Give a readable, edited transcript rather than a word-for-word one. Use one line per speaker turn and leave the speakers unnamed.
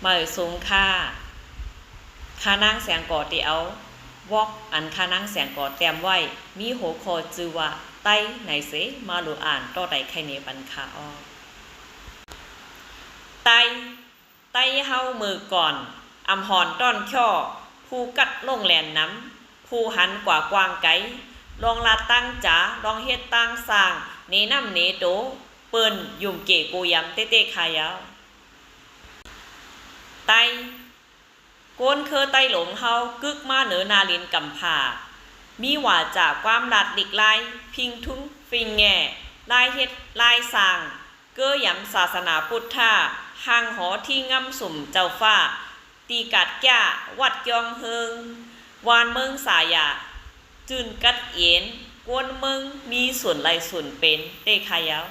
มาสงค่านางแสงก่อเตียววอกอันค่านางแสงก่อเตรียมไว้มีหัวข้อชื่อว่าไต้ไหนเสมาหลูอ่านต่อใดใครเนบันคาอ้อไต้เฮามือก่อนอำหอนต้อนช่อผู้กัดลงแลนน้ำผู้หันกว่ากวางไกลองลาตั้งจ๋าลองเฮ็ดตั้งสร้างเนน้ำเนโตเปิ้นยุ่มเกกูยำเต้ๆขายาวไต้ก้นคือไต้หลงเฮากึกมาเหนือนาลินกำผามีว่าจากความลัดหลีกลายพิงทุ้งฟิงแง่ลายเฮ็ดลายสร้างเก้อยำศาสนาพุทธาห่างหอที่ง่ำสุ่มเจ้าฟ้าตีกัดแก่วัดยองเฮิงวานเมืองสายาจื่นกัดเย็นกวนเมืองมีส่วนไรส่วนเป็นเตขายาว